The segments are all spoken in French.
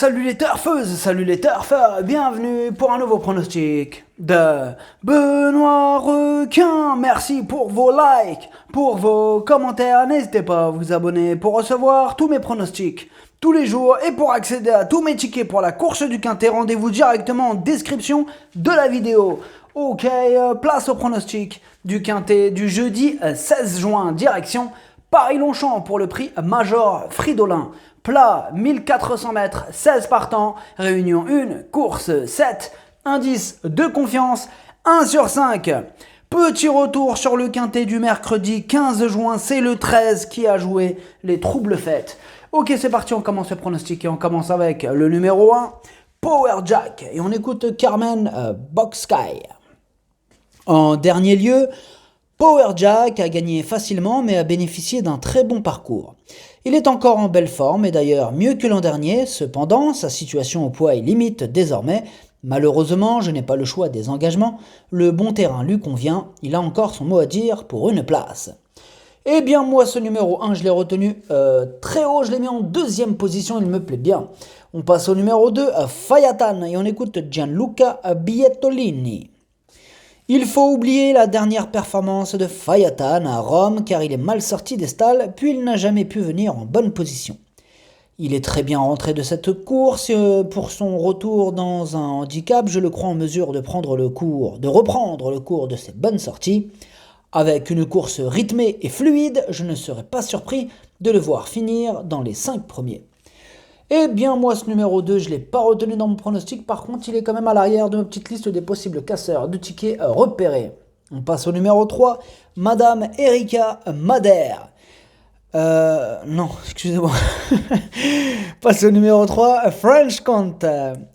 salut les turfeuses, salut les turfeurs, bienvenue pour un nouveau pronostic de Benoît Requin. Merci pour vos likes, pour vos commentaires, n'hésitez pas à vous abonner pour recevoir tous mes pronostics tous les jours et pour accéder à tous mes tickets pour la course du Quintet, rendez-vous directement en description de la vidéo. Ok, place au pronostic du Quintet du jeudi 16 juin, direction Paris-Longchamp pour le prix Major Fridolin. Plat 1400 mètres, 16 partants, réunion 1, course 7, indice de confiance 1 sur 5. Petit retour sur le Quintet du mercredi 15 juin, c'est le 13 qui a joué les troubles fêtes. Ok, c'est parti, on commence le pronostic et on commence avec le numéro 1, Power Jack. Et on écoute Carmen Boxsky. En dernier lieu, Power Jack a gagné facilement mais a bénéficié d'un très bon parcours. Il est encore en belle forme et d'ailleurs mieux que l'an dernier, cependant sa situation au poids est limite désormais. Malheureusement, je n'ai pas le choix des engagements, le bon terrain lui convient, il a encore son mot à dire pour une place. Eh bien moi ce numéro 1 je l'ai retenu très haut, je l'ai mis en deuxième position, il me plaît bien. On passe au numéro 2, Fayatan, et on écoute Gianluca Bietolini. Il faut oublier la dernière performance de Fayatan à Rome car il est mal sorti des stalles puis il n'a jamais pu venir en bonne position. Il est très bien rentré de cette course pour son retour dans un handicap, je le crois en mesure de reprendre le cours de ses bonnes sorties. Avec une course rythmée et fluide, je ne serais pas surpris de le voir finir dans les 5 premiers. Eh bien moi ce numéro 2 je ne l'ai pas retenu dans mon pronostic, par contre il est quand même à l'arrière de ma petite liste des possibles casseurs de tickets repérés. On passe au numéro 3, Madame Erika Madère. Non, excusez-moi. Passe au numéro 3, French Count.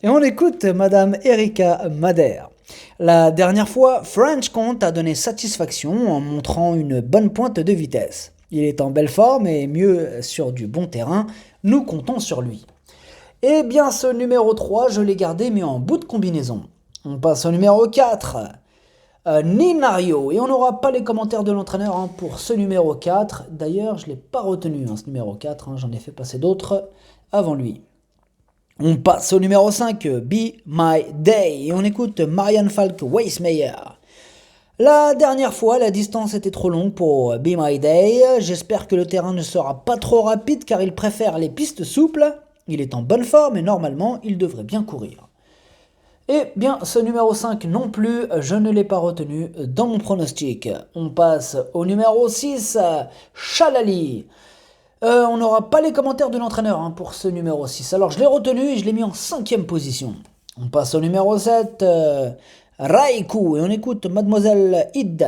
Et on écoute Madame Erika Madère. La dernière fois, French Count a donné satisfaction en montrant une bonne pointe de vitesse. Il est en belle forme et mieux sur du bon terrain, nous comptons sur lui. Eh bien ce numéro 3, je l'ai gardé mais en bout de combinaison. On passe au numéro 4, Ninario, et on n'aura pas les commentaires de l'entraîneur pour ce numéro 4. D'ailleurs, je ne l'ai pas retenu ce numéro 4, j'en ai fait passer d'autres avant lui. On passe au numéro 5, Be My Day, et on écoute Marianne Falk Weismeyer. La dernière fois, la distance était trop longue pour Be My Day. J'espère que le terrain ne sera pas trop rapide car il préfère les pistes souples. Il est en bonne forme et normalement, il devrait bien courir. Eh bien, ce numéro 5 non plus, je ne l'ai pas retenu dans mon pronostic. On passe au numéro 6, Chalali. On n'aura pas les commentaires de l'entraîneur pour ce numéro 6. Alors, je l'ai retenu et je l'ai mis en 5e position. On passe au numéro 7, Raikou, et on écoute Mademoiselle Id.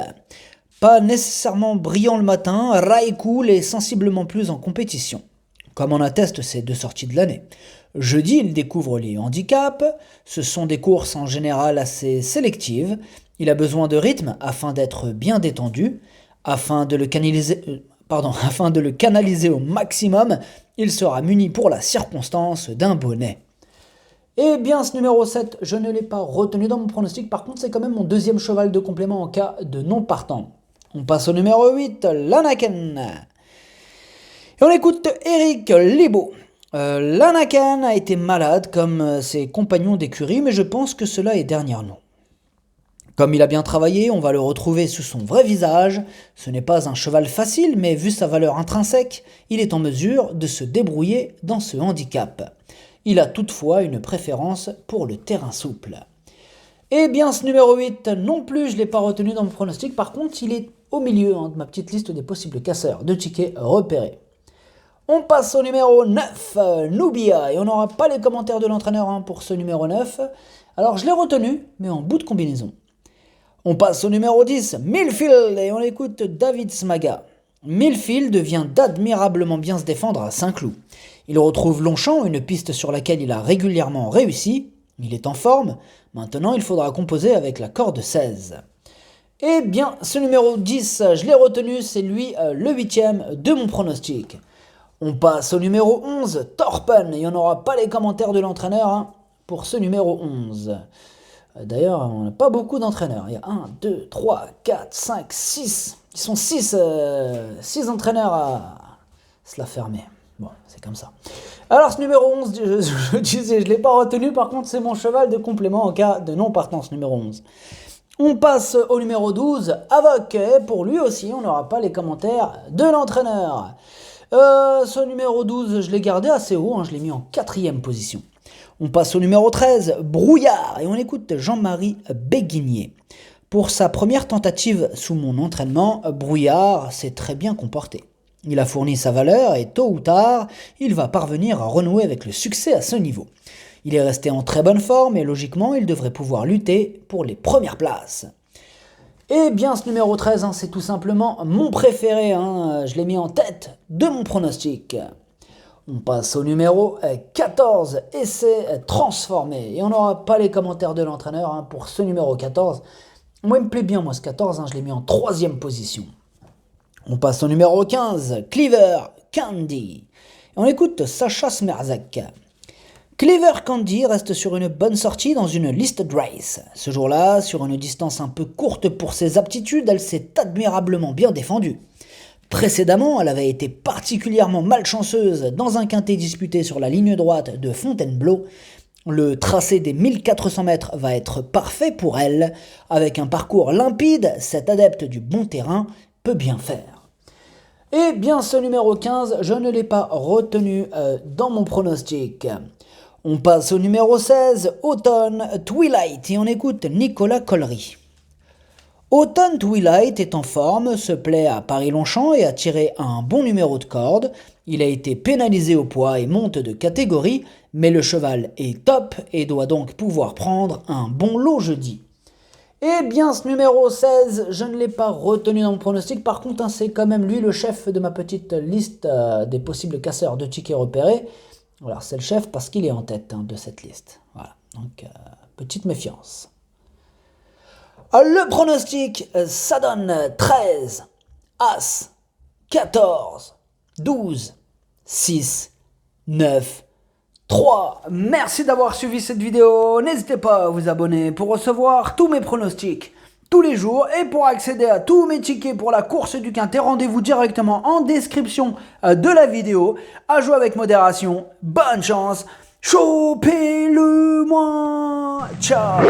Pas nécessairement brillant le matin, Raikou l'est sensiblement plus en compétition, comme en attestent ces 2 sorties de l'année. Jeudi, il découvre les handicaps, ce sont des courses en général assez sélectives, il a besoin de rythme afin d'être bien détendu, afin de le canaliser au maximum, il sera muni pour la circonstance d'un bonnet. Eh bien, ce numéro 7, je ne l'ai pas retenu dans mon pronostic. Par contre, c'est quand même mon deuxième cheval de complément en cas de non partant. On passe au numéro 8, Lanaken. Et on écoute Eric Libaud. Lanaken a été malade comme ses compagnons d'écurie, mais je pense que cela est dernièrement. Comme il a bien travaillé, on va le retrouver sous son vrai visage. Ce n'est pas un cheval facile, mais vu sa valeur intrinsèque, il est en mesure de se débrouiller dans ce handicap. Il a toutefois une préférence pour le terrain souple. Eh bien, ce numéro 8, non plus, je ne l'ai pas retenu dans mon pronostic. Par contre, il est au milieu de ma petite liste des possibles casseurs de tickets repérés. On passe au numéro 9, Nubia, et on n'aura pas les commentaires de l'entraîneur pour ce numéro 9. Alors, je l'ai retenu, mais en bout de combinaison. On passe au numéro 10, Millfield, et on écoute David Smaga. Millfield vient d'admirablement bien se défendre à Saint-Cloud. Il retrouve Longchamp, une piste sur laquelle il a régulièrement réussi. Il est en forme. Maintenant, il faudra composer avec la corde 16. Eh bien, ce numéro 10, je l'ai retenu, c'est lui le 8e de mon pronostic. On passe au numéro 11, Torpen. Il n'y en aura pas les commentaires de l'entraîneur pour ce numéro 11. D'ailleurs, on n'a pas beaucoup d'entraîneurs. Il y a 1, 2, 3, 4, 5, 6. Ils sont 6 entraîneurs à se la fermer. Bon, c'est comme ça. Alors ce numéro 11, je disais, je ne l'ai pas retenu, par contre c'est mon cheval de complément en cas de non-partance numéro 11. On passe au numéro 12, Avoc, et pour lui aussi on n'aura pas les commentaires de l'entraîneur. Ce numéro 12, je l'ai gardé assez haut, hein, je l'ai mis en 4e position. On passe au numéro 13, Brouillard, et on écoute Jean-Marie Béguinier. Pour sa première tentative sous mon entraînement, Brouillard s'est très bien comporté. Il a fourni sa valeur et tôt ou tard, il va parvenir à renouer avec le succès à ce niveau. Il est resté en très bonne forme et logiquement, il devrait pouvoir lutter pour les premières places. Et bien ce numéro 13, hein, c'est tout simplement mon préféré, hein, je l'ai mis en tête de mon pronostic. On passe au numéro 14, Essai transformé. Et on n'aura pas les commentaires de l'entraîneur hein, pour ce numéro 14. Moi, il me plaît bien, moi, ce 14, hein, je l'ai mis en 3e position. On passe au numéro 15, Cleaver Candy. Et on écoute Sacha Smerzak. Cleaver Candy reste sur une bonne sortie dans une listed race. Ce jour-là, sur une distance un peu courte pour ses aptitudes, elle s'est admirablement bien défendue. Précédemment, elle avait été particulièrement malchanceuse dans un quintet disputé sur la ligne droite de Fontainebleau. Le tracé des 1400 mètres va être parfait pour elle. Avec un parcours limpide, cette adepte du bon terrain peut bien faire. Et bien ce numéro 15, je ne l'ai pas retenu dans mon pronostic. On passe au numéro 16, Autumn Twilight, et on écoute Nicolas Collery. Autumn Twilight est en forme, se plaît à Paris-Longchamp et a tiré un bon numéro de corde. Il a été pénalisé au poids et monte de catégorie, mais le cheval est top et doit donc pouvoir prendre un bon lot jeudi. Eh bien, ce numéro 16, je ne l'ai pas retenu dans mon pronostic. Par contre, hein, c'est quand même lui le chef de ma petite liste des possibles casseurs de tickets repérés. Alors, c'est le chef parce qu'il est en tête de cette liste. Voilà, donc petite méfiance. Le pronostic, ça donne 13, As, 14, 12, 6, 9, 3. Merci d'avoir suivi cette vidéo. N'hésitez pas à vous abonner pour recevoir tous mes pronostics tous les jours. Et pour accéder à tous mes tickets pour la course du Quintet, rendez-vous directement en description de la vidéo. À jouer avec modération. Bonne chance. Chopez-le-moi. Ciao.